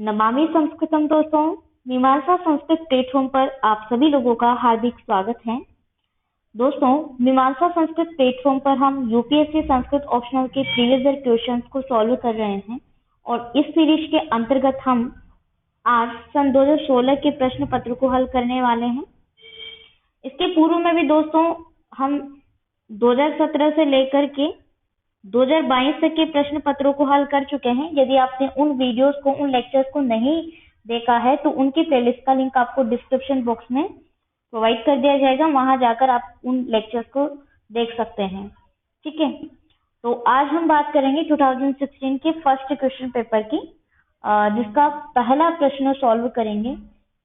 नमामि संस्कृतम दोस्तों, मीमांसा संस्कृत प्लेटफॉर्म पर आप सभी लोगों का हार्दिक स्वागत है। दोस्तों, मीमांसा संस्कृत प्लेटफॉर्म पर हम यूपीएससी संस्कृत ऑप्शनल के प्रीवियस ईयर क्वेश्चंस को सॉल्व कर रहे हैं और इस सीरीज के अंतर्गत हम आज सन 2016 के प्रश्न पत्र को हल करने वाले हैं। इसके पूर्व में भी दोस्तों हम 2017 से लेकर के 2022 तक के प्रश्न पत्रों को हल कर चुके हैं। यदि आपने उन वीडियोस को, उन लेक्चर्स को नहीं देखा है तो उनकी प्लेलिस्ट का लिंक आपको डिस्क्रिप्शन बॉक्स में प्रोवाइड कर दिया जाएगा, वहां जाकर आप उन लेक्चर्स को देख सकते हैं। ठीक है, तो आज हम बात करेंगे 2016 के फर्स्ट क्वेश्चन पेपर की, जिसका पहला प्रश्न सॉल्व करेंगे।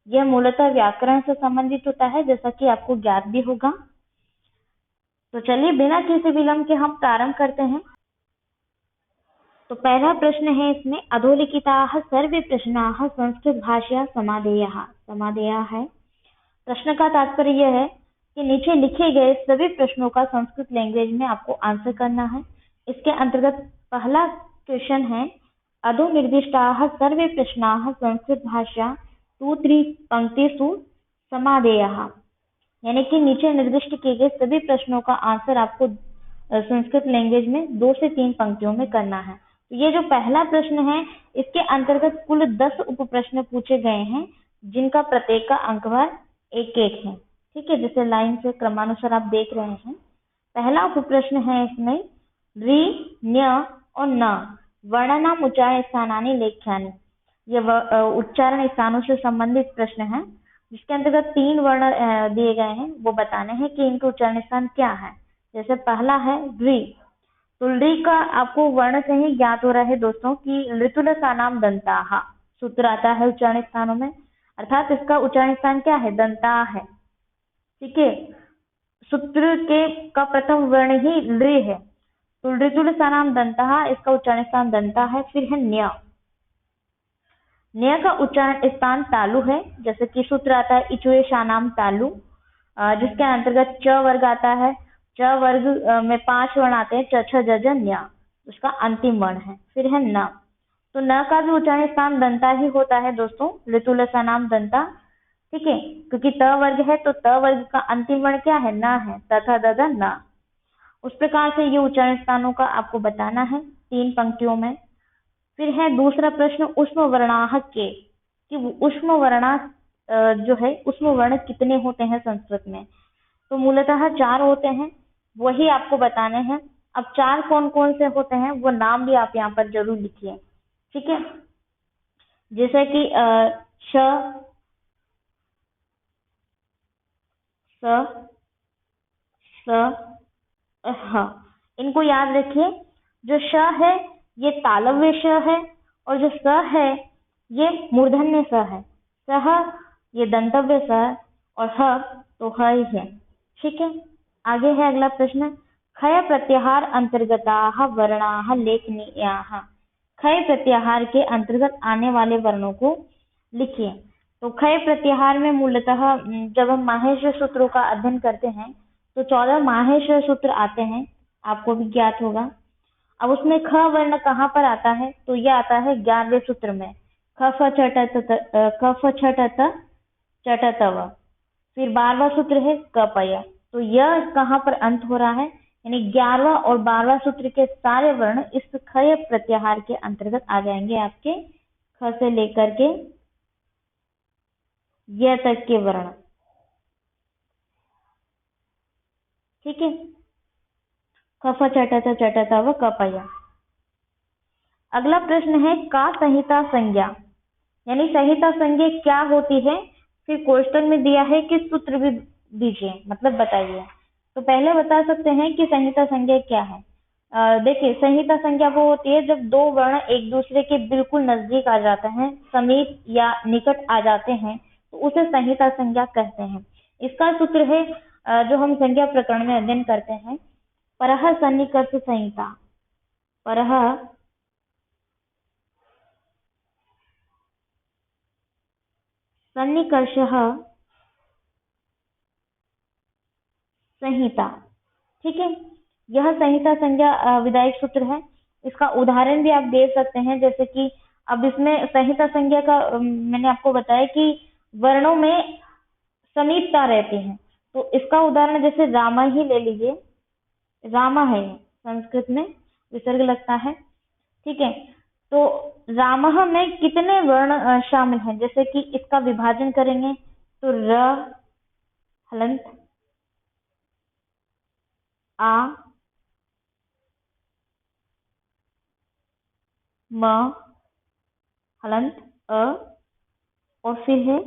यह मूलतः व्याकरण से संबंधित होता है, जैसा कि आपको ज्ञात भी होगा। तो चलिए बिना किसी विलंब के हम प्रारंभ करते हैं। तो पहला प्रश्न है इसमें, अधोलिखिताः सर्वे प्रश्नाः संस्कृत भाषया समादेयाः। समादेया है, प्रश्न का तात्पर्य यह है कि नीचे लिखे गए सभी प्रश्नों का संस्कृत लैंग्वेज में आपको आंसर करना है। इसके अंतर्गत पहला क्वेश्चन है, अधो निर्दिष्टाः सर्वे प्रश्नाः संस्कृत भाषया 2-3 पंक्तिषु समादेयाः। यानी कि नीचे निर्दिष्ट किए गए सभी प्रश्नों का आंसर आपको संस्कृत लैंग्वेज में 2 से 3 पंक्तियों में करना है। तो ये जो पहला प्रश्न है, इसके अंतर्गत कुल 10 उप प्रश्न पूछे गए हैं, जिनका प्रत्येक का अंकभार 1-1 है। ठीक है, जैसे लाइन से क्रमानुसार आप देख रहे हैं। पहला उप प्रश्न है इसमें, रि, न्य और न वर्णानाम उच्चारण स्थानानि लेख्यानि। यह उच्चारण स्थानों से संबंधित प्रश्न है, जिसके अंतर्गत 3 वर्ण दिए गए हैं, वो बताने हैं कि इनके उच्चारण स्थान क्या है। जैसे पहला है रि, तो रि का आपको वर्ण से ही ज्ञात हो रहा है दोस्तों कि ऋतुलसानाम दंताः सूत्र आता है उच्चारण स्थानों में, अर्थात इसका उच्चारण स्थान क्या है, दंता है। ठीक है, सूत्र के का प्रथम वर्ण ही रि है, तो ऋतुलसानाम दंताः, इसका उच्चारण स्थान दंता है। फिर है न्य, न्य का उच्चारण स्थान तालु है, जैसे कि सूत्र आता है इचुएशानाम तालु, जिसके अंतर्गत च वर्ग आता है। च वर्ग में 5 वर्ण आते हैं, च, छ, ज, झ, ञ, उसका अंतिम वर्ण है। फिर है न, तो न का भी उच्चारण स्थान दंता ही होता है दोस्तों, ऋतुलसानाम दंता। ठीक है, क्योंकि त वर्ग है तो त वर्ग का अंतिम वर्ण क्या है, न है, तथा दद न। उस प्रकार से ये उच्चारण स्थानों का आपको बताना है 3 पंक्तियों में। फिर है दूसरा प्रश्न, उष्म वर्णाः के, कि उष्म वर्णा जो है, उष्म वर्ण कितने होते हैं संस्कृत में। तो मूलतः 4 होते हैं, वही आपको बताने हैं। अब 4 कौन कौन से होते हैं वो नाम भी आप यहाँ पर जरूर लिखिए। ठीक है, जैसे कि श, स, स, ह, इनको याद रखिए। जो श है ये तालव्य श है, और जो स है ये मूर्धन्य स है। सह ये दंतव्य स, और ह तो ह ही है। ठीक है, आगे है अगला प्रश्न, खय प्रत्याहार अंतर्गताः वर्णाः लेखनीयाः। खय प्रत्याहार के अंतर्गत आने वाले वर्णों को लिखिए। तो खय प्रत्याहार में मूलतः जब हम माहेश्वर सूत्रों का अध्ययन करते हैं तो 14 माहेश्वर सूत्र आते हैं, आपको भी ज्ञात होगा। अब उसमें ख वर्ण कहाँ पर आता है, तो यह आता है 11वें सूत्र में, ख फ छठ त चट तव। फिर 12वां सूत्र है क पय, तो यह कहाँ पर अंत हो रहा है, यानी 11वां और 12वां सूत्र के सारे वर्ण इस खय प्रत्याहार के अंतर्गत आ जाएंगे आपके, ख से लेकर के य तक के वर्ण। ठीक है, ख फ छठ त चट तव क पय। अगला प्रश्न है, का संहिता संज्ञा, यानी संहिता संज्ञा क्या होती है। फिर क्वेश्चन में दिया है कि सूत्र भी दीजिए, मतलब बताइए। तो पहले बता सकते हैं कि संहिता संज्ञा क्या है। देखिए, संहिता संज्ञा वो होती है जब 2 वर्ण एक दूसरे के बिल्कुल नजदीक आ जाते हैं, समीप या निकट आ जाते हैं, तो उसे संहिता संज्ञा कहते हैं। इसका सूत्र है जो हम संज्ञा प्रकरण में अध्ययन करते हैं, परः सन्निकर्ष संहिता। परः सन्निकर्षः संहिता। ठीक है, यह संहिता संज्ञा विधायक सूत्र है। इसका उदाहरण भी आप दे सकते हैं, जैसे कि अब इसमें संहिता संज्ञा का मैंने आपको बताया कि वर्णों में समीपता रहती है। तो इसका उदाहरण जैसे रामा ही ले लीजिए, रामा है संस्कृत में विसर्ग लगता है, ठीक है। तो रामः में कितने वर्ण शामिल हैं, जैसे कि इसका विभाजन करेंगे तो र हलंत, आ, म हलंत, अ और फिर है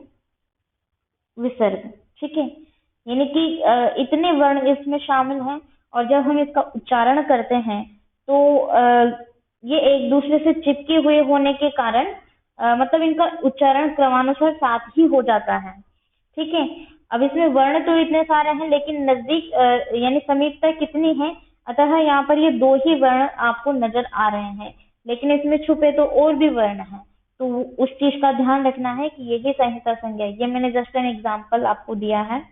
विसर्ग, ठीक है। यानी कि इतने वर्ण इसमें शामिल हैं और जब हम इसका उच्चारण करते हैं तो ये एक दूसरे से चिपके हुए होने के कारण मतलब इनका उच्चारण क्रमानुसार साथ ही हो जाता है, ठीक है। अब इसमें वर्ण तो इतने सारे हैं लेकिन नजदीक यानी समीपता कितनी है, अतः यहाँ पर ये 2 ही वर्ण आपको नजर आ रहे हैं, लेकिन इसमें छुपे तो और भी वर्ण हैं। तो उस चीज का ध्यान रखना है कि यही संहिता संज्ञा है। ये मैंने जस्ट एन एग्जाम्पल आपको दिया है।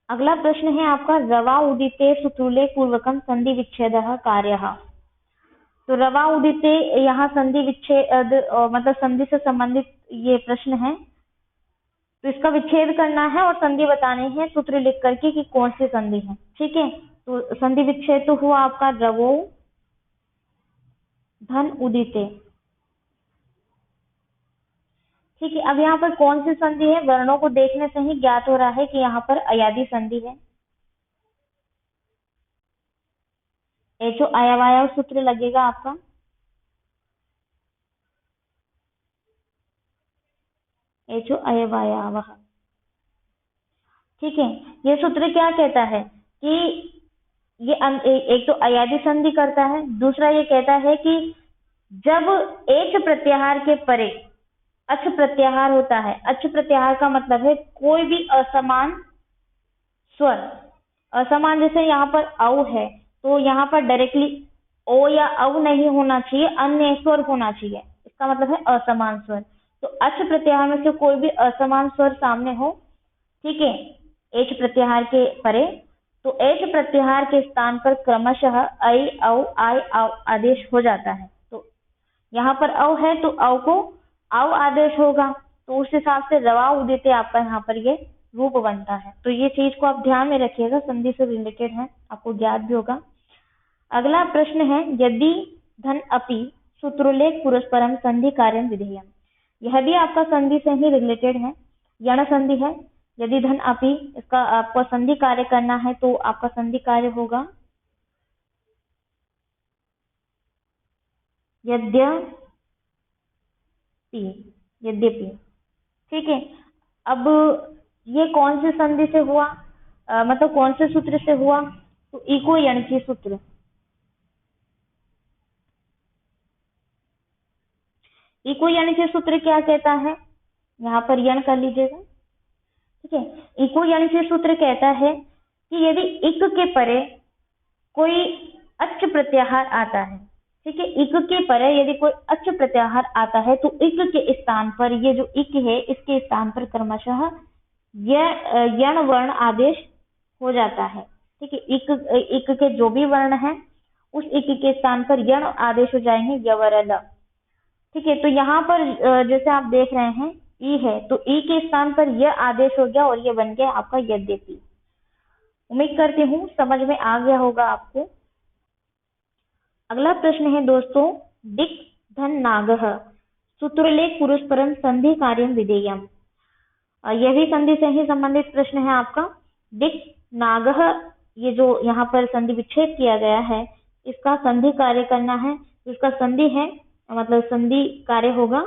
अगला प्रश्न है आपका, रवा उदिते सुतुले पूर्वकम संधि विच्छेद कार्यः। तो रवा उदिते यहाँ संधि विच्छेद मतलब संधि से संबंधित ये प्रश्न है। तो इसका विच्छेद करना है और संधि बतानी है सूत्र लिख करके कि कौन सी संधि है, ठीक है। तो संधि विच्छेद तो हुआ आपका रवो धन उदिते, ठीक है। अब यहाँ पर कौन सी संधि है, वर्णों को देखने से ही ज्ञात हो रहा है कि यहाँ पर अयादि संधि है। एचो अयवाय सूत्र लगेगा आपका, एचो अयवायावः, ठीक है। ये सूत्र क्या कहता है कि ये एक तो अयादि संधि करता है, दूसरा ये कहता है कि जब एच प्रत्याहार के परे अच प्रत्याहार होता है, अच प्रत्याहार का मतलब है कोई भी असमान स्वर, असमान जैसे यहाँ पर औ है तो यहाँ पर डायरेक्टली ओ या औ नहीं होना चाहिए, अन्य स्वर होना चाहिए, इसका मतलब है असमान स्वर। तो अच प्रत्याहार में से कोई भी असमान स्वर सामने हो, ठीक है, एच प्रत्याहार के परे, तो एच प्रत्याहार के स्थान पर क्रमशः ऐ औ आय औ आदेश हो जाता है। तो यहाँ पर औ है तो औ को औ आदेश होगा, तो उस हिसाब से रवा उदिते आपका यहाँ पर ये रूप बनता है। तो ये चीज को आप ध्यान में रखिएगा, संधि से रिलेटेड है, आपको ज्ञात भी होगा। अगला प्रश्न है, यदि धन अपि सूत्रोल्लेख पुरस्परम संधि कार्यम विधेयम। यह भी आपका संधि से ही रिलेटेड है, यण संधि है। यदि धन अपि, इसका आपको संधि कार्य करना है तो आपका संधि कार्य होगा यद्यपि, यद्यपि, ठीक है। अब ये कौन से संधि से हुआ, मतलब कौन से सूत्र से हुआ, तो इको यणची सूत्र। इको यणची सूत्र क्या कहता है, यहाँ पर यण कर लीजिएगा, ठीक है। इको यणची सूत्र कहता है कि यदि इक के परे कोई अच प्रत्याहार आता है, ठीक है, इक के परे यदि कोई अच प्रत्याहार आता है तो इक के स्थान पर, ये जो इक है इसके स्थान पर क्रमशः यण वर्ण आदेश हो जाता है, ठीक है। इक के जो भी वर्ण है उस इक के स्थान पर यण आदेश हो जाएंगे, यवरल, ठीक है। तो यहाँ पर जैसे आप देख रहे हैं ई है तो ई के स्थान पर यह आदेश हो गया और ये बन गया आपका यद्यपि। उम्मीद करती हूँ समझ में आ गया होगा आपको। अगला प्रश्न है दोस्तों, डिक धन नागः सूत्रलेख पुरस्परम संधि कार्यम विधेयम। यह भी संधि से ही संबंधित प्रश्न है आपका। डिक नागः, ये जो यहाँ पर संधि विच्छेद किया गया है इसका संधि कार्य करना है, इसका संधि है मतलब संधि कार्य होगा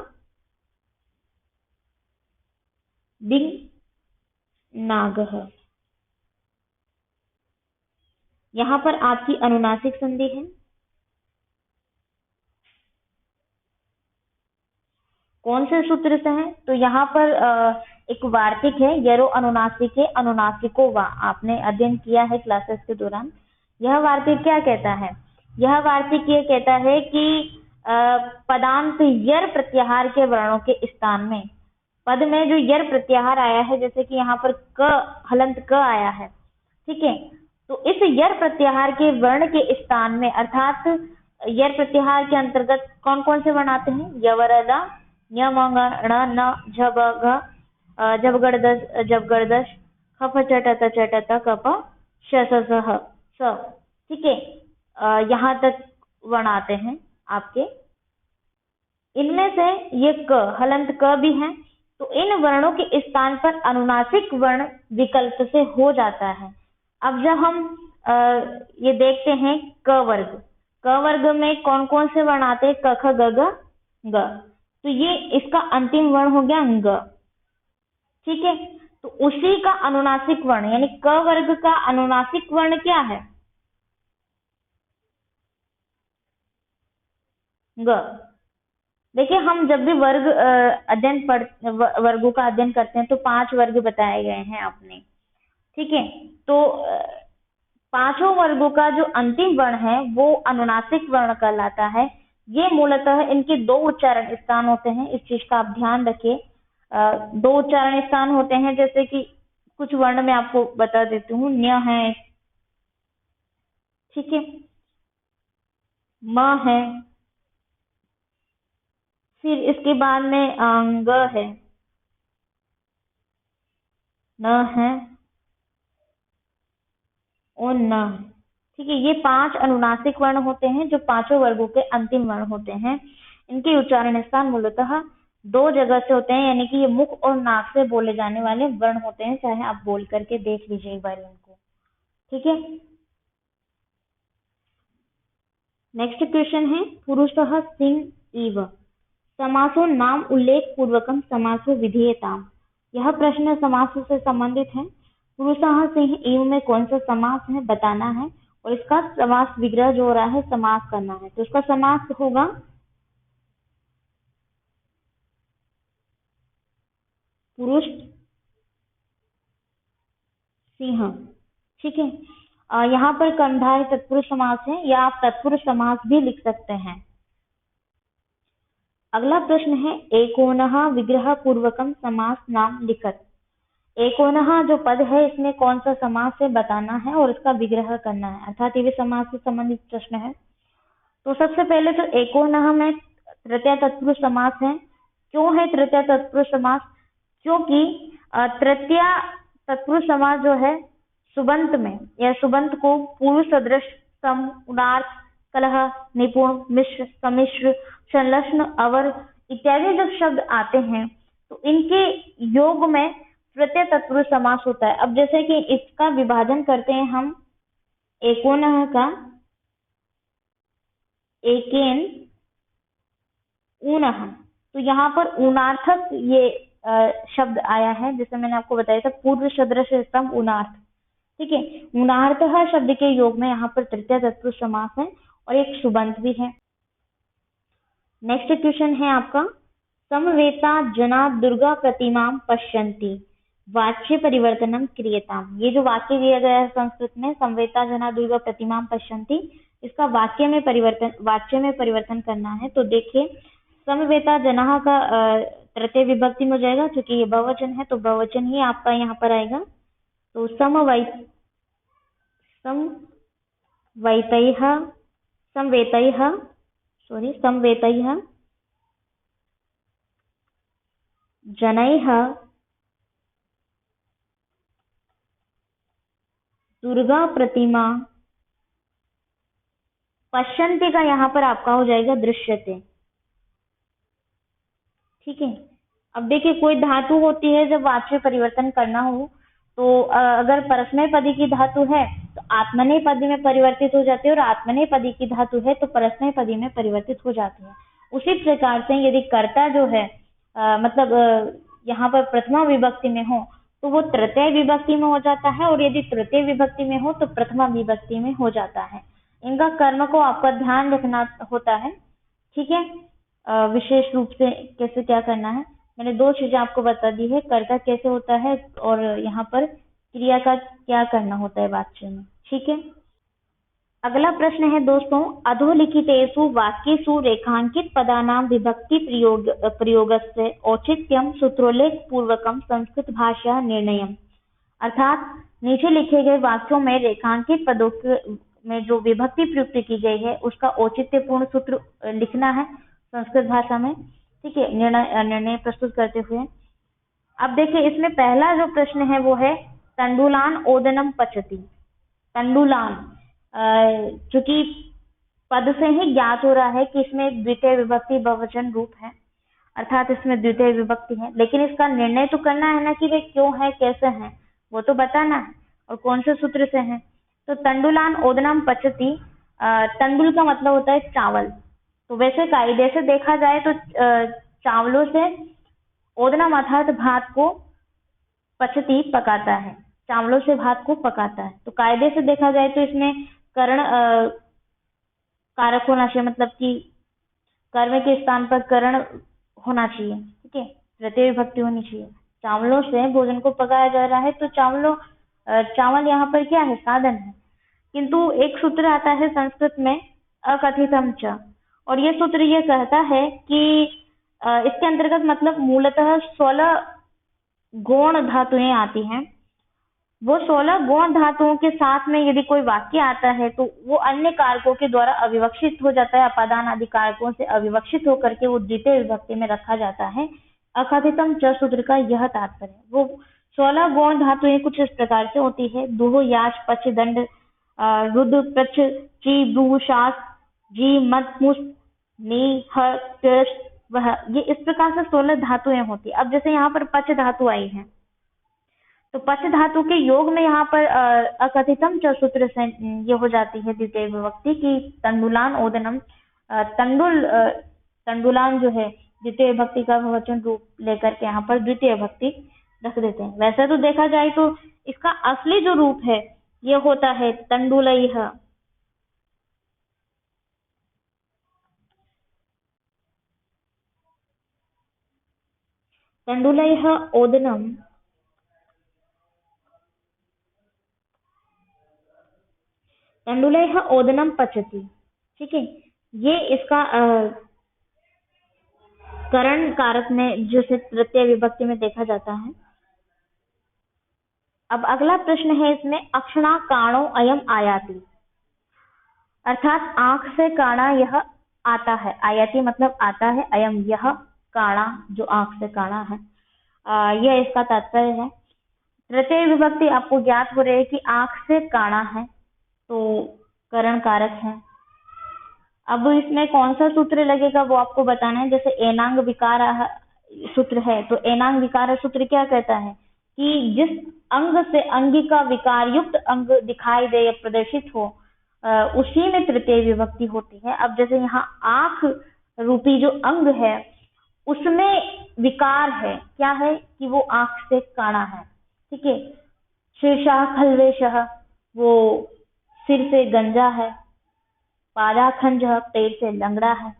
डिंग नागः। यहाँ पर आपकी अनुनासिक संधि है, कौन से सूत्र से है, तो यहाँ पर एक वार्तिक है, यरो अनुनासिक है, अनुनासिको वा, आपने अध्ययन किया है क्लासेस के दौरान। यह वार्तिक क्या कहता है, यह वार्तिक ये कहता है कि पदांत यर प्रत्याहार के वर्णों के स्थान में, पद में जो यर प्रत्याहार आया है, जैसे कि यहाँ पर क हलंत क आया है, ठीक है, तो इस यर प्रत्याहार के वर्ण के स्थान में, अर्थात यर प्रत्याहार के अंतर्गत कौन कौन से वर्ण आते हैं? यवरदा, न्यमंग न झबग, जबगड़दश, खफ चटत चटत, कप शससह स। ठीक है, यहाँ तक वर्ण आते हैं आपके। इनमें से ये क, हलंत क भी है, तो इन वर्णों के स्थान पर अनुनासिक वर्ण विकल्प से हो जाता है। अब जब हम ये देखते हैं क वर्ग, क वर्ग में कौन कौन से वर्ण आते हैं? क ख ग घ ग, तो ये इसका अंतिम वर्ण हो गया ग। ठीक है, तो उसी का अनुनासिक वर्ण यानी क वर्ग का अनुनासिक वर्ण क्या है? ग। देखिए, हम जब भी वर्ग वर्गों का अध्ययन करते हैं तो 5 वर्ग बताए गए हैं आपने। ठीक है, तो पांचों वर्गों का जो अंतिम वर्ण है वो अनुनासिक वर्ण कहलाता है। ये मूलतः इनके 2 उच्चारण स्थान होते हैं, इस चीज का आप ध्यान रखिए। 2 उच्चारण स्थान होते हैं, जैसे कि कुछ वर्ण मैं आपको बता देती हूँ। न्य है, ठीक है, म है, फिर इसके बाद में ग है, न है और न है। ठीक है, ये 5 अनुनासिक वर्ण होते हैं जो पांचों वर्गों के अंतिम वर्ण होते हैं। इनके उच्चारण स्थान मूलतः 2 जगह से होते हैं, यानी कि ये मुख और नाक से बोले जाने वाले वर्ण होते हैं, चाहे आप बोल करके देख लीजिए एक बार इनको। ठीक है, नेक्स्ट क्वेश्चन है पुरुषः सिंह इव समासो नाम उल्लेख पूर्वकम समासो विधेयताम। यह प्रश्न समास से संबंधित है। पुरुषः सिंह इव में कौन सा समास है बताना है, और इसका समास विग्रह जो हो रहा है समास करना है। तो इसका समास होगा पुरुष सिंह। ठीक है, यहाँ पर कर्मधारय तत्पुरुष समास है, या आप तत्पुरुष समास भी लिख सकते हैं। अगला प्रश्न है एकोनः विग्रह पूर्वकम समास नाम लिखत। एकोनः जो पद है इसमें कौन सा समास है बताना है और इसका विग्रह करना है, अर्थात ये समास से संबंधित प्रश्न है। तो सबसे पहले तो एकोनः में तृतीय तत्पुरुष समास है। क्यों है तृतीय तत्पुरुष समास? क्योंकि तृतीय तत्पुरुष समास जो है सुबंत में या सुबंत को पुरुष सदृश, सम, उदार्थ, कलह, निपुण, मिश्र, सम्मिश्र, संलग्न, अवर इत्यादि जब शब्द आते हैं तो इनके योग में तृतीय तत्पुरुष समास होता है। अब जैसे कि इसका विभाजन करते हैं हम एकोनः का, एकेन ऊनः, तो यहाँ पर ऊनार्थक ये शब्द आया है, जैसे मैंने आपको बताया था पूर्व सदृश स्तंभ ऊनार्थ। ठीक है, ऊनार्थः शब्द के योग में यहाँ पर तृतीय तत्पुरुष समास है और एक सुबंत भी है। नेक्स्ट क्वेश्चन है आपका समवेता जना दुर्गा प्रतिमा पश्यन्ति वाच्य परिवर्तनम क्रियताम। ये जो वाक्य दिया गया है संस्कृत में, समवेता जना दुर्गा प्रतिमा पश्यन्ति, इसका वाच्य में परिवर्तन करना है। तो देखिए, समवेता जना का तृतीय विभक्ति में हो जाएगा, क्योंकि ये बहुवचन है तो बहुवचन ही आपका यहाँ पर आएगा। तो समवेतैः जनैः दुर्गा प्रतिमा पश्यन्ति का यहाँ पर आपका हो जाएगा दृश्यते। ठीक है, अब देखिए कोई धातु होती है जब वाच्य परिवर्तन करना हो तो अगर परस्मैपदी की धातु है तो आत्मनेपदी में परिवर्तित हो जाती है, और आत्मनेपदी की धातु है तो परस्मैपदी में परिवर्तित हो जाती है। उसी प्रकार से यदि कर्ता जो है यहाँ पर प्रथमा विभक्ति में हो तो वो तृतीय विभक्ति में हो जाता है, और यदि तृतीय विभक्ति में हो तो प्रथमा विभक्ति में हो जाता है। इनका कर्म को आपका ध्यान रखना होता है। ठीक है, विशेष रूप से कैसे क्या करना है, मैंने 2 चीजें आपको बता दी है, कर्ता कैसे होता है और यहाँ पर क्रिया का क्या करना होता है वाक्य में। ठीक है, अगला प्रश्न है दोस्तों अधोलिखितेषु वाक्येषु रेखांकित पदानां विभक्ति प्रयोगस्य औचित्यं सूत्रोल्लेख पूर्वकम संस्कृत भाषा निर्णयम्। अर्थात नीचे लिखे गए वाक्यों में रेखांकित पदों में जो विभक्ति प्रयुक्त की गई है उसका औचित्यपूर्ण सूत्र लिखना है संस्कृत भाषा में। ठीक है, निर्णय प्रस्तुत करते हुए। अब देखिए इसमें पहला जो प्रश्न है वो है तंडुलान ओदनम पचती। तंडुलान चूंकि पद से ही ज्ञात हो रहा है कि इसमें द्वितीय विभक्ति बहुवचन रूप है, अर्थात इसमें द्वितीय विभक्ति है, लेकिन इसका निर्णय तो करना है ना कि वे क्यों है, कैसे हैं, वो तो बताना है और कौन से सूत्र से है। तो तंडुलान ओदनम पचती, तंडुल का मतलब होता है चावल। तो वैसे कायदे से देखा जाए तो चावलों से ओदनम अर्थात भात को पचती पकाता है, चावलों से भात को पकाता है। तो कायदे से देखा जाए तो इसमें कर्ण कारक होना चाहिए, मतलब कि कर्म के स्थान पर कर्ण होना चाहिए। ठीक है, तृतीय विभक्ति होनी चाहिए। चावलों से भोजन को पकाया जा रहा है तो चावल यहाँ पर क्या है, साधन है। किंतु एक सूत्र आता है संस्कृत में अकथितम च, और ये सूत्र ये कहता है कि इसके अंतर्गत मतलब मूलतः 16 गौण धातुएं आती हैं। वो 16 गौण धातुओं के साथ में यदि कोई वाक्य आता है तो वो अन्य कारकों के द्वारा अविवक्षित हो जाता है, अपादान आदि कारकों से अविवक्षित होकर के वो द्वितीय विभक्ति में रखा जाता है। अकथितम च सूत्र का यह तात्पर्य है। वो 16 गौण धातुएं कुछ इस प्रकार से होती है: दुह, याच, पच, दंड, रुद्र, प्रच, ची, ब्रू, शास, जी, मत, मुस, नी, ह, त्यस, वह, ये इस प्रकार से 16 धातुएं होती है। अब जैसे यहाँ पर पच धातु आई है तो पच धातु के योग में यहाँ पर अकथितम च सूत्र से ये हो जाती है द्वितीय विभक्ति की तंडुलान ओदनम। तंडुलान जो है द्वितीय विभक्ति का बहुवचन रूप लेकर के यहाँ पर द्वितीय विभक्ति रख देते हैं। वैसे तो देखा जाए तो इसका असली जो रूप है ये होता है तंडुलैः। तंडुलैः ओदनम, तंडुलैः ओदनम पचति। ठीक है, ये इसका करण कारक में जैसे तृतीय विभक्ति में देखा जाता है। अब अगला प्रश्न है इसमें अक्षणा काणो अयम आयाति, अर्थात आंख से काणा यह आता है। आयाति मतलब आता है, अयम यह काणा जो आंख से काणा है, यह इसका तात्पर्य है। तृतीय विभक्ति आपको ज्ञात हो रही है कि आंख से काणा है तो करण कारक है। अब इसमें कौन सा सूत्र लगेगा वो आपको बताना है। जैसे एनांग विकार सूत्र है तो एनांग विकार सूत्र क्या कहता है कि जिस अंग से अंगी का विकार युक्त अंग दिखाई दे या प्रदर्शित हो उसी में तृतीय विभक्ति होती है। अब जैसे यहाँ आंख रूपी जो अंग है उसमें विकार है, क्या है कि वो आंख से काणा है। ठीक है, शीर्षः खल्वेशः, वो सिर से गंजा है। पादाखंजः, पैर से लंगड़ा है।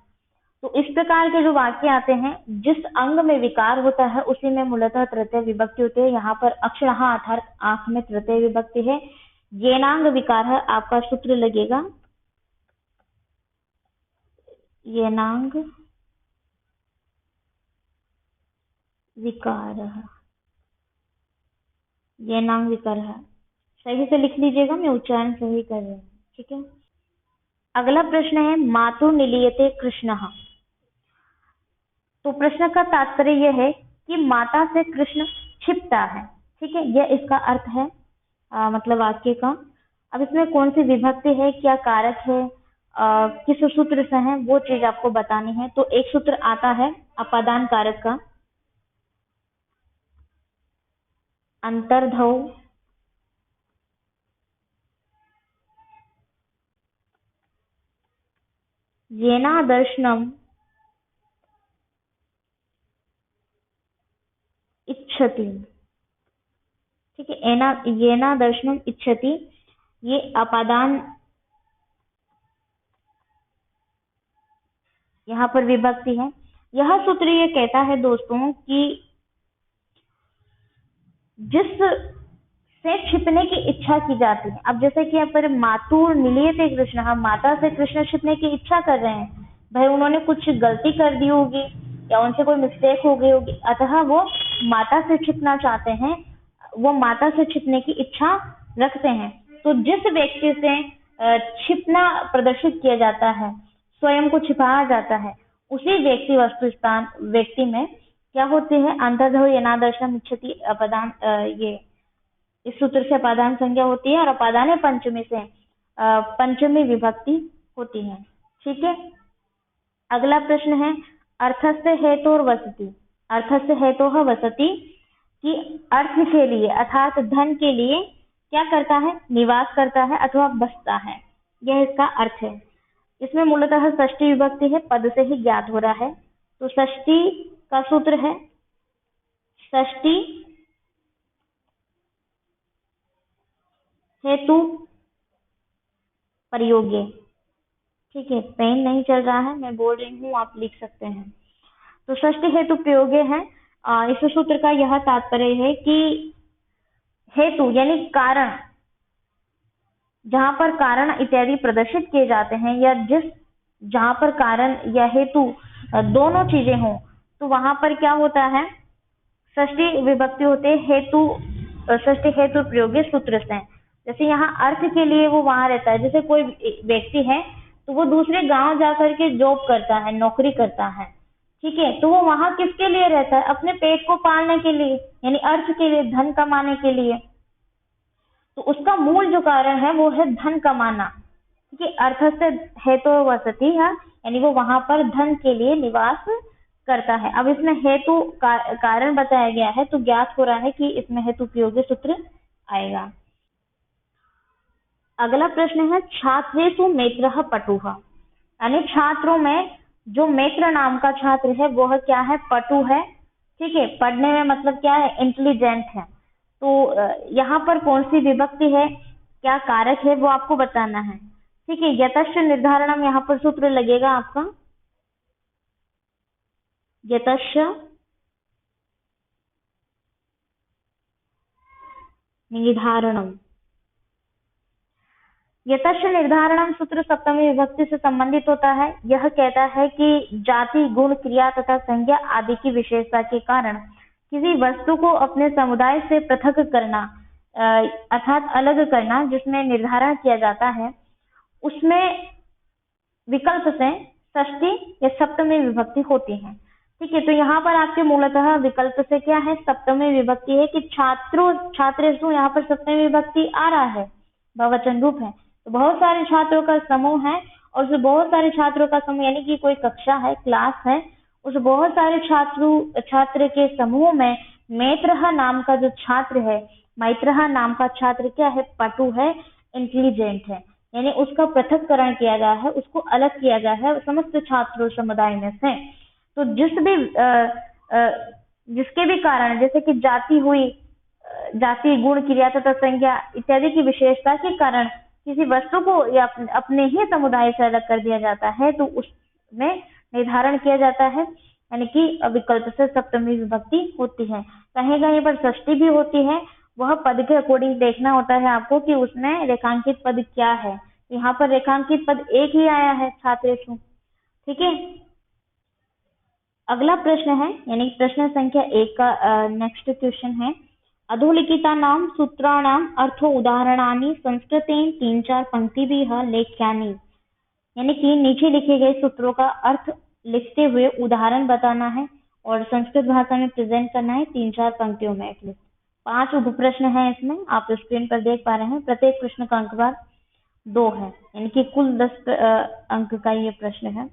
तो इस प्रकार के जो वाक्य आते हैं जिस अंग में विकार होता है उसी में मूलतः तृतीय विभक्ति होती है। यहाँ पर अक्षणः अर्थात आंख में तृतीय विभक्ति है। येनांग विकार है, आपका सूत्र लगेगा येनांग विकार, येनांग विकार है। सही से लिख लीजिएगा, मैं उच्चारण सही कर रही हूँ। ठीक है, अगला प्रश्न है मातु निलीयते कृष्णः। तो प्रश्न का तात्पर्य यह है कि माता से कृष्ण छिपता है। ठीक है, यह इसका अर्थ है मतलब वाक्य का। अब इसमें कौन सी विभक्ति है, क्या कारक है, किस सूत्र से है, वो चीज आपको बतानी है। तो एक सूत्र आता है अपादान कारक का, अंतर्धौ येना दर्शनम इच्छति। ठीक है, येना दर्शनम इच्छति, ये अपादान यहाँ पर विभक्ति है। यह सूत्र ये कहता है दोस्तों कि जिस से छिपने की इच्छा की जाती है। अब जैसे कि यहाँ पर मातु निलीयते कृष्ण, हम माता से कृष्ण छिपने की इच्छा कर रहे हैं, भाई उन्होंने कुछ गलती कर दी होगी या उनसे कोई मिस्टेक हो गई होगी, अतः वो माता से छिपना चाहते हैं, वो माता से छिपने की इच्छा रखते हैं। तो जिस व्यक्ति से छिपना प्रदर्शित किया जाता है, स्वयं को छिपाया जाता है, उसी व्यक्ति वस्तु स्थान व्यक्ति में क्या होती है, अंतर्धो येनादर्शनम इच्छति अपदान, ये इस सूत्र से अपादान संज्ञा होती है और अपादान पंचमी से पंचमी विभक्ति होती है। ठीक है, अगला प्रश्न है अर्थस्य हेतुर वसति। अर्थस्य हेतुः वसति कि अर्थ के लिए अर्थात धन के लिए क्या करता है, निवास करता है अथवा बसता है, यह इसका अर्थ है। इसमें मूलतः षष्ठी विभक्ति है, पद से ही ज्ञात हो रहा है। तो षष्ठी का सूत्र है षष्ठी हेतु प्रयोगे। ठीक है, पेन नहीं चल रहा है, मैं बोल रही हूँ, आप लिख सकते हैं। तो षष्ठी हेतु प्रयोगे है। इस सूत्र का यह तात्पर्य है कि हेतु यानी कारण, जहां पर कारण इत्यादि प्रदर्शित किए जाते हैं या जहां पर कारण या हेतु दोनों चीजें हों, तो वहां पर क्या होता है, षष्ठी विभक्ति होते है हेतु, षष्ठी हेतु प्रयोगी सूत्र से। जैसे यहाँ अर्थ के लिए वो वहां रहता है, जैसे कोई व्यक्ति है तो वो दूसरे गांव जाकर के जॉब करता है, नौकरी करता है। ठीक है, तो वो वहां किसके लिए रहता है, अपने पेट को पालने के लिए, यानी अर्थ के लिए, धन कमाने के लिए। तो उसका मूल जो कारण है वो है धन कमाना। ठीक है, अर्थ से हेतु वसति है, यानी वो वहां पर धन के लिए निवास करता है। अब इसमें हेतु कारण बताया गया है, तो ज्ञात हो रहा है कि इसमें हेतु प्रयोगी सूत्र आएगा। अगला प्रश्न है छात्रेषु मेत्रः पटुः, यानी छात्रों में जो मेत्र नाम का छात्र है वह क्या है, पटु है। ठीक है, पढ़ने में मतलब क्या है, इंटेलिजेंट है। तो यहाँ पर कौन सी विभक्ति है, क्या कारक है, वो आपको बताना है। ठीक है, यतश्च निर्धारणम यहाँ पर सूत्र लगेगा आपका, यतश्च निर्धारणम। यतश्च निर्धारणम सूत्र सप्तमी विभक्ति से संबंधित होता है। यह कहता है कि जाति, गुण, क्रिया तथा संज्ञा आदि की विशेषता के कारण किसी वस्तु को अपने समुदाय से पृथक करना अर्थात अलग करना, जिसमें निर्धारण किया जाता है, उसमें विकल्प से षष्ठी या सप्तमी विभक्ति होती है। ठीक है, तो यहाँ पर आपके मूलतः विकल्प से क्या है, सप्तमी विभक्ति है कि छात्रेषु, यहाँ पर सप्तमी विभक्ति आ रहा है, बहुवचन रूप है। तो बहुत सारे छात्रों का समूह है, और उस बहुत सारे छात्रों का समूह यानी कि कोई कक्षा है, क्लास है, उस बहुत सारे छात्र के समूह में मैत्रः नाम का जो छात्र है, मैत्रः नाम का छात्र क्या है, पटु है, इंटेलिजेंट है, यानी उसका पृथक्करण किया गया है, उसको अलग किया गया है समस्त छात्र समुदाय में से। तो जिसके भी कारण, जैसे कि जाति हुई, जाति, गुण, क्रिया तथा संज्ञा इत्यादि की विशेषता के कारण किसी वस्तु को या अपने ही समुदाय से अलग कर दिया जाता है, तो उसमें निर्धारण किया जाता है, यानी कि विकल्प से सप्तमी विभक्ति होती है। कहीं कहीं पर षष्ठी भी होती है, वह पद के अकॉर्डिंग देखना होता है आपको कि उसमें रेखांकित पद क्या है। यहाँ पर रेखांकित पद एक ही आया है, छात्रेषु। ठीक है, अगला प्रश्न है, यानी प्रश्न संख्या 1 का नेक्स्ट क्वेश्चन है, अधोलिखितानां सूत्राणाम् अर्थो उदाहरणानि संस्कृतेन 3-4 पंक्तिभिः लेख्यानि, यानी कि नीचे लिखे गए सूत्रों का अर्थ लिखते हुए उदाहरण बताना है और संस्कृत भाषा में प्रेजेंट करना है 3-4 पंक्तियों में एटलीस्ट। 5 उप प्रश्न है इसमें, आप स्क्रीन पर देख पा रहे हैं। प्रत्येक प्रश्न का अंकभार 2 है, यानी कि कुल 10 अंक का ये प्रश्न है।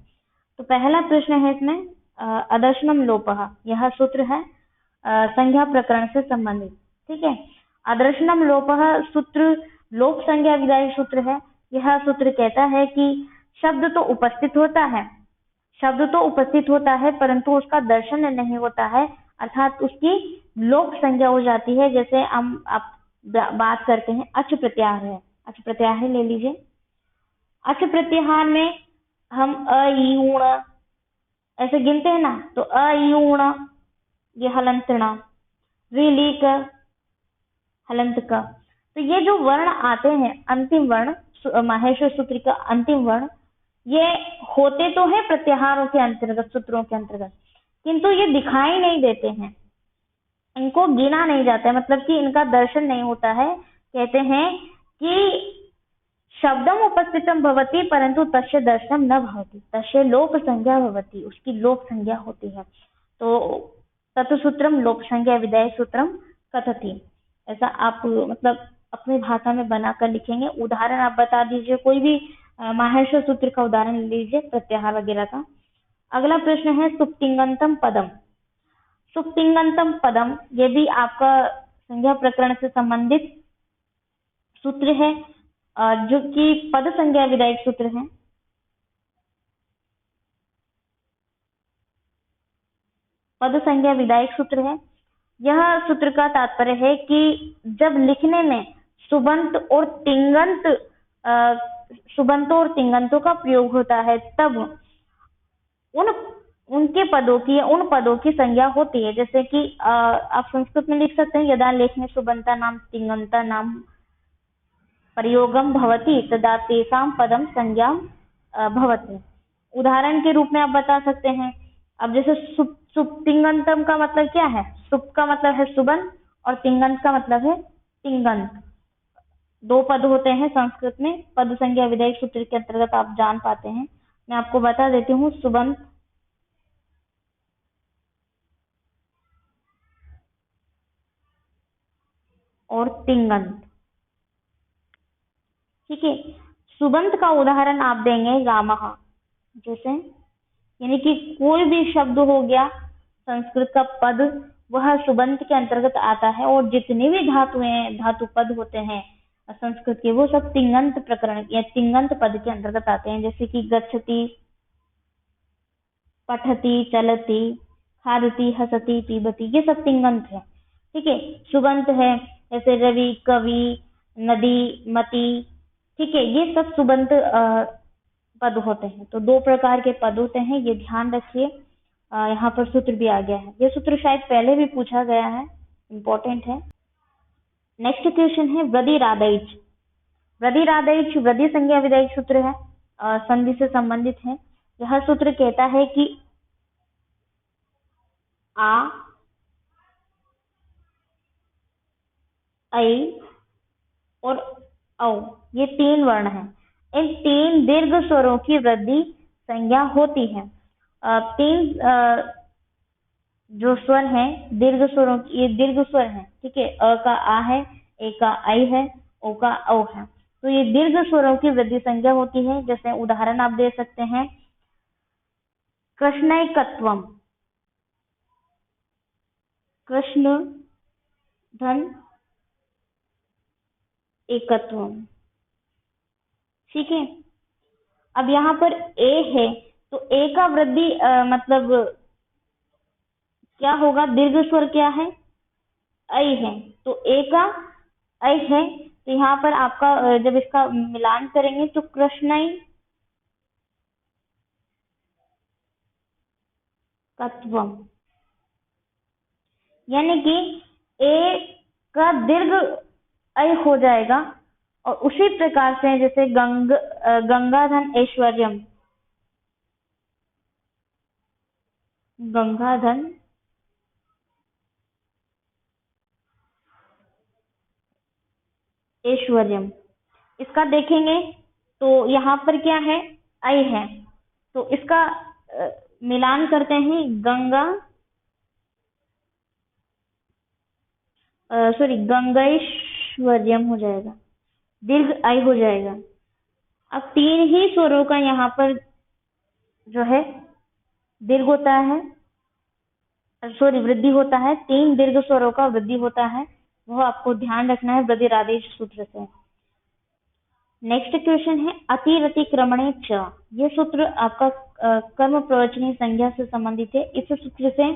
तो पहला प्रश्न है इसमें अदर्शनम लोपः, यह सूत्र है संज्ञा प्रकरण से संबंधित। ठीक है, अदर्शनम लोपः सूत्र लोप संज्ञा विदाई सूत्र है। यह सूत्र कहता है कि शब्द तो उपस्थित होता है परंतु उसका दर्शन नहीं होता है, अर्थात उसकी लोप संज्ञा हो जाती है। जैसे आप बात करते हैं अच प्रत्याहार है, अच प्रत्याहार ले लीजिए। अच प्रत्याहार में हम अ, ई, ऊण ऐसे गिनते हैं ना, तो अ, ई, ऊण ये हलंत ण, ऋलिक हलंत क। तो ये जो वर्ण आते हैं, अंतिम वर्ण, माहेश्वर सूत्र का अंतिम वर्ण, ये होते तो है प्रत्याहारों के अंतर्गत, सूत्रों के अंतर्गत, किंतु ये दिखाई नहीं देते हैं, इनको गिना नहीं जाता है, मतलब कि इनका दर्शन नहीं होता है। कहते हैं कि शब्दम उपस्थितम भवति परंतु तस्य दर्शनम न भवति, तस्य लोप संज्ञा भवति, उसकी लोप संज्ञा होती है। तो तत्सूत्रम लोप संज्ञा विधेय सूत्रम कथति, ऐसा आप मतलब अपनी भाषा में बनाकर लिखेंगे। उदाहरण आप बता दीजिए, कोई भी माहेश्वर सूत्र का उदाहरण लीजिए, प्रत्याहार वगैरह का। अगला प्रश्न है सुप्तिंगंतम पदम। सुप्तिंगंतम पदम ये भी आपका संज्ञा प्रकरण से संबंधित सूत्र है, जो कि पद संज्ञा विधायक सूत्र है। पद संज्ञा विधायक सूत्र है। यह सूत्र का तात्पर्य है कि जब लिखने में सुबंत और तिंगंतों का प्रयोग होता है, तब उनके पदों की या उन पदों की संज्ञा होती है। जैसे कि आप संस्कृत में लिख सकते हैं, यदा लेखने सुबंता नाम तिंगंता नाम प्रयोगम भवति तदा तेषां पदम संज्ञा भवति। उदाहरण के रूप में आप बता सकते हैं। अब जैसे सुप्तिंगंतम का मतलब क्या है? सुप का मतलब है सुबंत और तिंगंत का मतलब है तिंगंत। दो पद होते हैं संस्कृत में, पद संज्ञा विधायक सूत्र के अंतर्गत आप जान पाते हैं। मैं आपको बता देती हूँ, सुबंत और तिंगंत। ठीक है, सुबंत का उदाहरण आप देंगे रामः, जैसे यानी कि कोई भी शब्द हो गया संस्कृत का पद, वह सुबंत के अंतर्गत आता है। और जितने भी धातु पद होते हैं संस्कृत के, वो सब तिंगंत प्रकरण या तिंगंत पद के अंतर्गत आते हैं। जैसे कि गच्छति, पठति, चलति, खादति, हसति, पीबति, ये सब तिंगंत है। ठीक है, सुबंत है जैसे रवि, कवि, नदी, मति। ठीक है, ये सब सुबंत पद होते हैं। तो दो प्रकार के पद होते हैं, ये ध्यान रखिए। यहाँ पर सूत्र भी आ गया है, ये सूत्र शायद पहले भी पूछा गया है, इंपॉर्टेंट है। नेक्स्ट क्वेश्चन है वृद्धिरादैच। वृद्धिरादैच वृद्धि संज्ञा विधायक सूत्र है, संधि से संबंधित है। यह सूत्र कहता है कि आ, ऐ और औ ये तीन वर्ण हैं। इन तीन दीर्घ स्वरों की वृद्धि संज्ञा होती है। तीन जो स्वर हैं दीर्घ स्वरों की, ये दीर्घ स्वर हैं। ठीक है, अ का आ है, ए का ऐ है, ओ का औ है। तो ये दीर्घ स्वरों की वृद्धि संज्ञा होती है। जैसे उदाहरण आप दे सकते हैं, कृष्णैकत्वम, कृष्ण धन एकत्वम। ठीक है, अब यहाँ पर ए है, तो ए का वृद्धि मतलब क्या होगा? दीर्घ स्वर क्या है? ऐ है, तो ए का ऐ है, तो यहाँ पर आपका जब इसका मिलान करेंगे तो कृष्णै कत्वम, यानी कि ए का दीर्घ ऐ हो जाएगा। और उसी प्रकार से जैसे गंगाधन ऐश्वर्यम, गंगाधन ऐश्वर्यम, इसका देखेंगे तो यहाँ पर क्या है? ऐ है, तो इसका मिलान करते हैं, गंगैश्वर्यम हो जाएगा, दीर्घ ऐ हो जाएगा। अब तीन ही स्वरों का यहाँ पर जो है दीर्घ होता है, वृद्धि होता है। तीन दीर्घ स्वरों का वृद्धि होता है, वह आपको ध्यान रखना है वृद्धिरादेश सूत्र से। नेक्स्ट क्वेश्चन है अतिरतिक्रमणे च। ये सूत्र आपका कर्म प्रवचनीय संज्ञा से संबंधित है। इस सूत्र से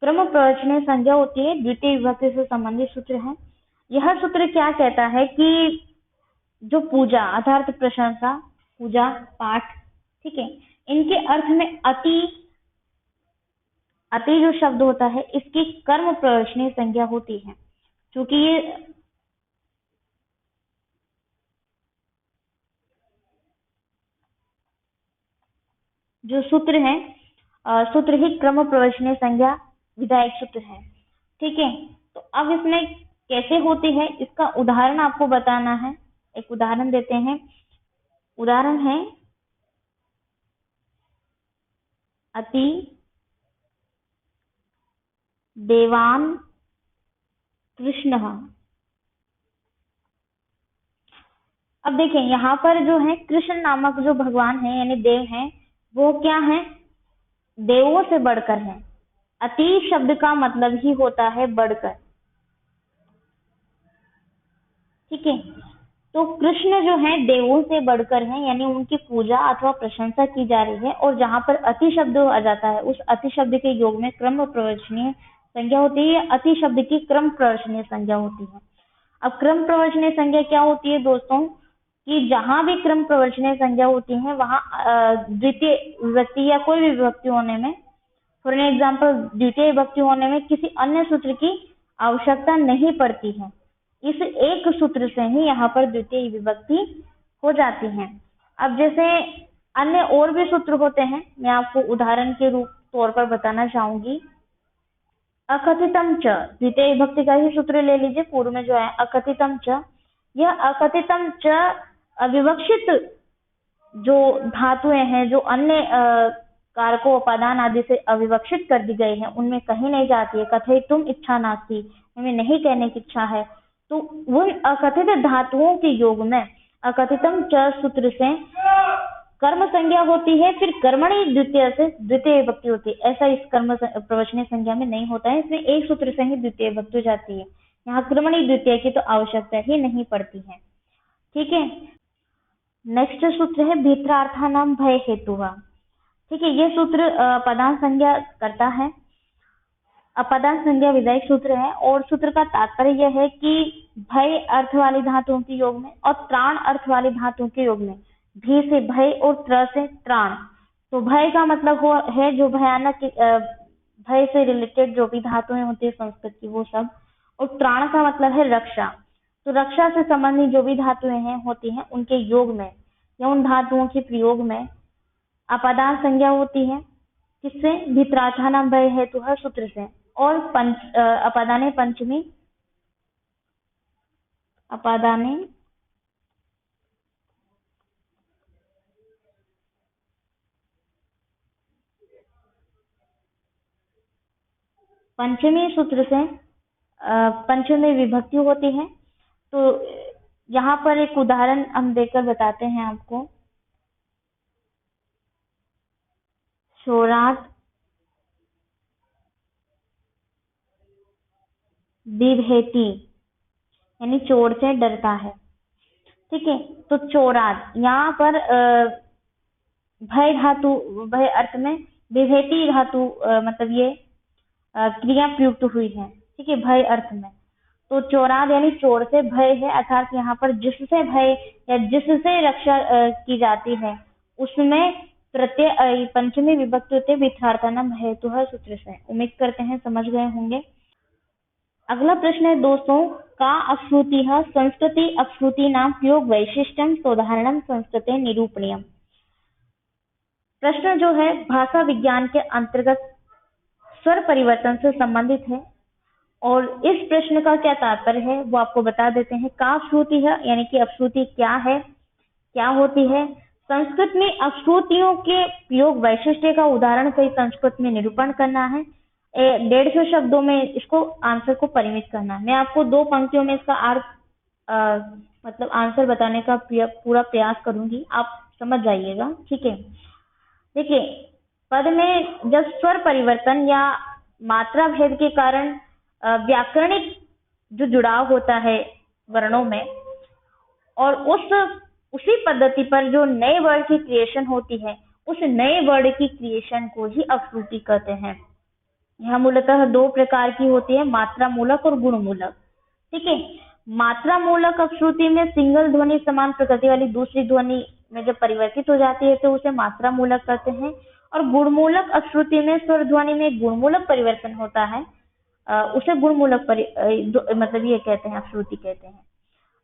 क्रम प्रवचनीय संज्ञा होती है, द्वितीय विभक्ति से संबंधित सूत्र है। यह सूत्र क्या कहता है कि जो पूजा, अर्थात प्रशंसा, पूजा, पाठ, ठीक है, इनके अर्थ में अति जो शब्द होता है, इसकी कर्म प्रवचनीय संज्ञा होती है। क्योंकि ये जो सूत्र है, सूत्र ही क्रम प्रवचनीय संज्ञा विधायक सूत्र है। ठीक है, तो अब इसमें कैसे होती है, इसका उदाहरण आपको बताना है। एक उदाहरण देते हैं। उदाहरण है अति देवान कृष्ण। अब देखें यहाँ पर जो है कृष्ण नामक जो भगवान है यानी देव हैं, वो क्या है, देवों से बढ़कर हैं। अति शब्द का मतलब ही होता है बढ़कर, ठीक है। तो कृष्ण जो है देवों से बढ़कर हैं, यानी उनकी पूजा अथवा प्रशंसा की जा रही है। और जहां पर अति शब्द आ जाता है, उस अति शब्द के योग में क्रम प्रवचनीय संज्ञा होती है। अति शब्द की क्रम प्रवचनीय संज्ञा होती है। अब क्रम प्रवचनीय संज्ञा क्या होती है दोस्तों, कि जहां भी क्रम प्रवचनीय संज्ञा होती है वहां द्वितीय विभक्ति या कोई भी विभक्ति होने में, फॉर एग्जाम्पल द्वितीय विभक्ति होने में किसी अन्य सूत्र की आवश्यकता नहीं पड़ती है। इस एक सूत्र से ही यहाँ पर द्वितीय विभक्ति हो जाती है। अब जैसे अन्य और भी सूत्र होते हैं, मैं आपको उदाहरण के रूप तौर पर बताना चाहूंगी। अकथितम च, द्वितीय विभक्ति का ही सूत्र ले लीजिए, पूर्व में जो है अकथितम च। यह अकथितम च अविवक्षित जो धातुएं हैं, जो अन्य कारकों उपादान आदि से अविवक्षित कर दी गई है, उनमें कहीं नहीं जाती है। कथयितुम इच्छा नास्ति, हमें नहीं कहने की इच्छा है, तो उन अकथित धातुओं के योग में अकथितम च सूत्र से कर्म संज्ञा होती है, फिर कर्मणि द्वितीय से द्वितीय विभक्ति होती है। ऐसा इस कर्म प्रवचनीय संज्ञा में नहीं होता है, इसमें एक सूत्र से ही द्वितीय विभक्ति हो जाती है। यहाँ कर्मणि द्वितीय की तो आवश्यकता ही नहीं पड़ती है, ठीक है। नेक्स्ट सूत्र है भित्रार्थानाम भय हेतु। ठीक है, ये सूत्र पदांश संज्ञा करता है। अपदांश संज्ञा विधायक सूत्र है और सूत्र का तात्पर्य यह है कि भय अर्थ वाली धातुओं के योग में और त्राण अर्थ वाली धातुओं के योग में, भी से भय और त्र से त्राण। तो भय का मतलब है जो भयानक, भय से रिलेटेड जो भी धातुएं होती है संस्कृत की वो सब, और त्राण का मतलब है रक्षा। तो रक्षा से संबंधित जो भी धातुएं हैं होती हैं, उनके योग में या उन धातुओं के प्रयोग में अपदांश संज्ञा होती है। किससे? भित्रार्थानाम भय हेतु है सूत्र से। और अपादाने पंचमी, अपादाने पंचमी सूत्र से पंचमी विभक्ति होती है। तो यहाँ पर एक उदाहरण हम देकर बताते हैं आपको। चोरात बिभेति, यानी चोर से डरता है, ठीक है। तो चोरात यहाँ पर भय धातु, भय अर्थ में बिभेति धातु मतलब ये क्रिया प्रयुक्त हुई है, ठीक है, भय अर्थ में। तो चोराद यानी चोर से भय है, अर्थात यहाँ पर जिससे भय या जिससे रक्षा की जाती है उसमें प्रत्यय पंचमी विभक्ति होते भित्रार्थानाम हेतु है सूत्र से। उम्मीद करते हैं समझ गए होंगे। अगला प्रश्न है दोस्तों, का अश्रुति संस्कृति अश्रुति नाम प्रयोग वैशिष्ट्यम सोदाहरणम संस्कृते निरूपणीयम। प्रश्न जो है भाषा विज्ञान के अंतर्गत स्वर परिवर्तन से संबंधित है और इस प्रश्न का क्या तात्पर्य है वो आपको बता देते हैं। का अश्रुति है यानी कि अश्रुति क्या है, क्या होती है। संस्कृत में अश्रुतियों के प्रयोग वैशिष्ट्य का उदाहरण कई संस्कृत में निरूपण करना है। 150 शब्दों में इसको आंसर को परिमित करना है। मैं आपको 2 पंक्तियों में इसका अर्थ मतलब आंसर बताने का पूरा प्रयास करूंगी, आप समझ जाइएगा, ठीक है। देखिए, पद में जब स्वर परिवर्तन या मात्रा भेद के कारण व्याकरणिक जो जुड़ाव होता है वर्णों में, और उसी पद्धति पर जो नए वर्ड की क्रिएशन होती है, उस नए वर्ड की क्रिएशन को ही अश्रुति कहते हैं। यह मूलतः 2 प्रकार की होती है, मात्रा मूलक और गुण मूलक, ठीक है। मात्रा मूलक अश्रुति में सिंगल ध्वनि समान प्रकृति वाली दूसरी ध्वनि में जब परिवर्तित हो जाती है तो उसे मात्रा मूलक कहते हैं। और गुणमूलक अश्रुति में स्वर ध्वनि में गुणमूलक परिवर्तन होता है, उसे गुणमूलक मतलब ये कहते हैं, अश्रुति कहते हैं।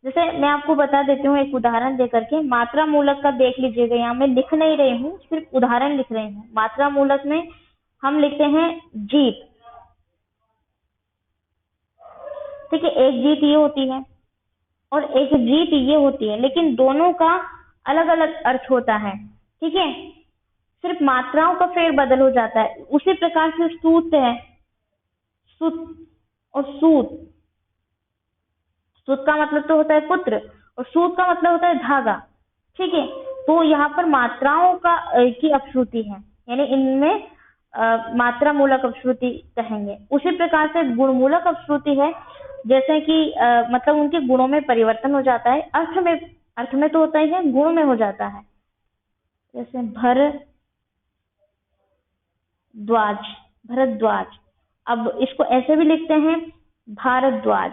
जैसे मैं आपको बता देती हूँ एक उदाहरण देकर के। मात्रा मूलक का देख लीजिएगा, यहाँ मैं लिख नहीं रही हूँ, सिर्फ उदाहरण लिख रही हूँ। मात्रा मूलक में हम लिखते हैं जीत, ठीक है, एक जीत ये होती है। और एक जीत ये होती है, लेकिन दोनों का अलग अलग अर्थ होता है। ठीक है, सिर्फ मात्राओं का फेरबदल हो जाता है। उसी प्रकार से सूत है, सुत और सूत। सुत का मतलब तो होता है पुत्र, और सूत का मतलब होता है धागा। ठीक है, तो यहाँ पर मात्राओं का की अपश्रुति है, यानी इनमें मात्रा मूलक अपश्रुति कहेंगे। उसी प्रकार से गुणमूलक अपश्रुति है, जैसे कि मतलब उनके गुणों में परिवर्तन हो जाता है। अर्थ में तो होता ही है, गुणों में हो जाता है। जैसे भरद्वाज। अब इसको ऐसे भी लिखते हैं भारद्वाज।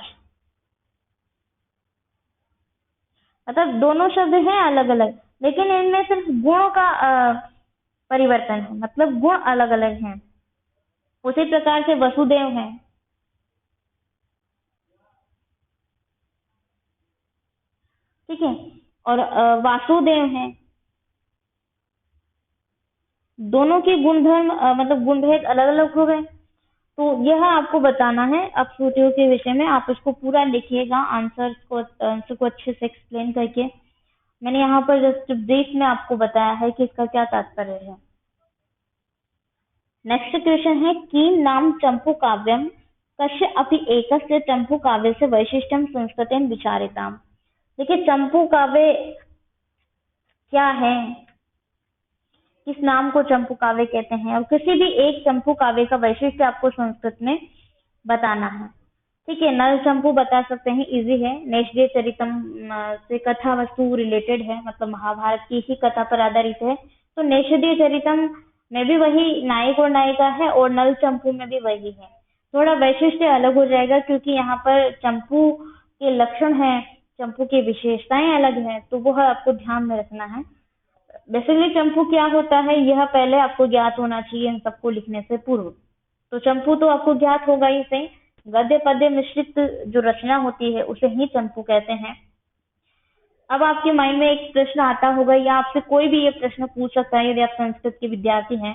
मतलब दोनों शब्द हैं अलग अलग, लेकिन इनमें सिर्फ गुणों का परिवर्तन है, मतलब गुण अलग अलग हैं। उसी प्रकार से वसुदेव है, ठीक है, और वासुदेव है। दोनों के गुणधर्म मतलब गुणभेद अलग अलग हो गए। तो यह आपको बताना है अपश्रुतियों के विषय में। आप इसको पूरा लिखिएगा, आंसर को अच्छे से एक्सप्लेन करके। मैंने यहाँ पर जस्ट ब्रीफ में आपको बताया है कि इसका क्या तात्पर्य है। नेक्स्ट क्वेश्चन है कि नाम चंपू काव्यम कस्य अपि एकस्य चंपू काव्य से वैशिष्ट्यम संस्कृतेन विचारिताम। देखिए, चंपू काव्य क्या है, किस नाम को चंपू काव्य कहते हैं, और किसी भी एक चंपू काव्य का वैशिष्ट्य आपको संस्कृत में बताना है। ठीक है, नल चंपू बता सकते हैं, इजी है। नेषदीय चरितम से कथा वस्तु रिलेटेड है, मतलब महाभारत की ही कथा पर आधारित है। तो नेषदीय चरितम में भी वही नायक और नायिका है, और नल चंपू में भी वही है। थोड़ा वैशिष्ट्य अलग हो जाएगा, क्योंकि यहाँ पर चंपू के लक्षण है, चंपू की विशेषताएं अलग है, तो वह आपको ध्यान में रखना है। बेसिकली चंपू क्या होता है, यह पहले आपको ज्ञात होना चाहिए इन सबको लिखने से पूर्व। तो चंपू तो आपको ज्ञात होगा ही सही। गद्य पद्य मिश्रित जो रचना होती है उसे ही चंपू कहते हैं। अब आपके माइंड में एक प्रश्न आता होगा, या आपसे कोई भी ये प्रश्न पूछ सकता है यदि आप संस्कृत के विद्यार्थी हैं,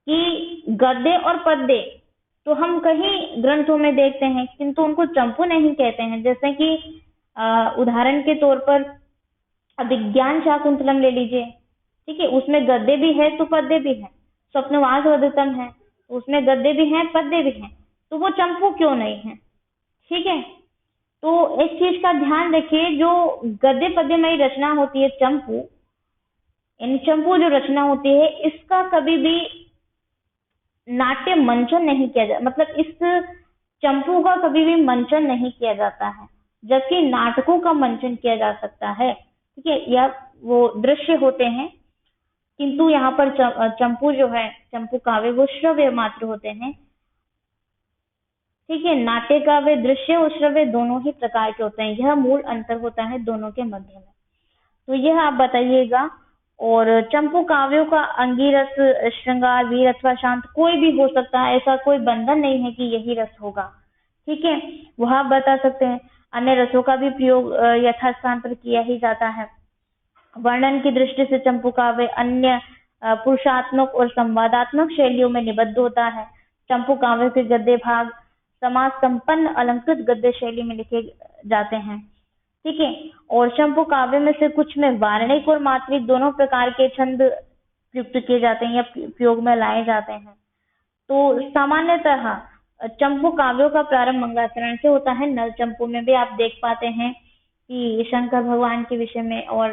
कि गद्य और पद्य तो हम कहीं ग्रंथों में देखते हैं, किंतु उनको चंपू नहीं कहते हैं। जैसे कि उदाहरण के तौर पर अभिज्ञान शाकुंतलम ले लीजिए। ठीक है, उसमें गद्य भी है तो पद्य भी है। स्वप्नवास वदतम है, उसमें गद्य भी है पद्य भी है, तो वो चंपू क्यों नहीं है। ठीक है, तो एक चीज का ध्यान रखिए, जो गद्य पद्यमयी रचना होती है चंपू, यानी चंपू जो रचना होती है, इसका कभी भी नाट्य मंचन नहीं किया जाता, मतलब इस चंपू का कभी भी मंचन नहीं किया जाता है, जबकि नाटकों का मंचन किया जा सकता है। ठीक है, यह वो दृश्य होते हैं, किंतु यहाँ पर चंपू जो है, चंपू काव्य, वो श्रव्य मात्र होते हैं। ठीक है, नाट्य काव्य दृश्य और श्रव्य दोनों ही प्रकार के होते हैं, यह मूल अंतर होता है दोनों के मध्य में। तो यह आप बताइएगा। और चंपू काव्यों का अंगिरस, श्रृंगार, वीर अथवा शांत कोई भी हो सकता है, ऐसा कोई बंधन नहीं है कि यही रस होगा। ठीक है, वह आप बता सकते हैं। अन्य रसों का भी प्रयोग यथास्थान पर किया ही जाता है। वर्णन की दृष्टि से चंपू काव्य अन्य पुरुषात्मक और संवादात्मक शैलियों में निबद्ध होता है। चंपू काव्य के गद्य भाग समाज संपन्न अलंकृत गद्य शैली में लिखे जाते हैं। ठीक है, और चंपू काव्य में से कुछ में वार्णिक और मात्रिक दोनों प्रकार के छंद प्रयुक्त किए जाते हैं या प्रयोग में लाए जाते हैं। तो सामान्यतः चंपू काव्यों का प्रारंभ मंगलाचरण से होता है। नल चंपू में भी आप देख पाते हैं कि शंकर भगवान के विषय में और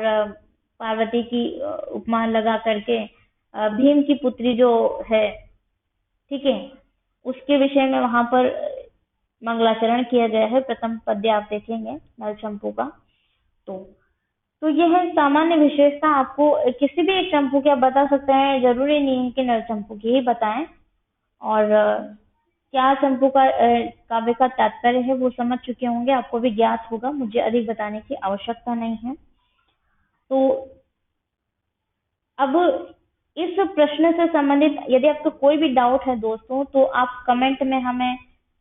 पार्वती की उपमा लगा करके भीम की पुत्री जो है, ठीक है, उसके विषय में वहां पर मंगलाचरण किया गया है। प्रथम पद्य आप देखेंगे नल चंपू का। तो यह है सामान्य विशेषता। आपको किसी भी एक चंपू की आप बता सकते हैं, जरूरी नहीं है कि नल चंपू की ही बताएं। और क्या चंपू का काव्य का तात्पर्य है वो समझ चुके होंगे, आपको भी ज्ञात होगा, मुझे अधिक बताने की आवश्यकता नहीं है। तो अब इस प्रश्न से संबंधित यदि आपको कोई भी डाउट है दोस्तों, तो आप कमेंट में हमें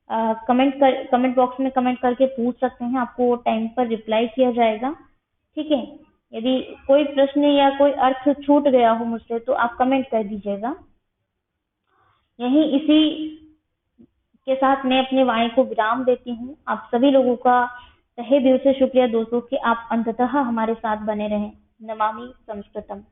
कमेंट बॉक्स में कमेंट करके पूछ सकते हैं, आपको टाइम पर रिप्लाई किया जाएगा। ठीक है, यदि कोई प्रश्न या कोई अर्थ छूट गया हो मुझसे तो आप कमेंट कर दीजिएगा। यही इसी के साथ मैं अपनी वाणी को विराम देती हूँ। आप सभी लोगों का तहे दिल से शुक्रिया दोस्तों कि आप अंततः हमारे साथ बने रहें। नमामि संस्कृतम।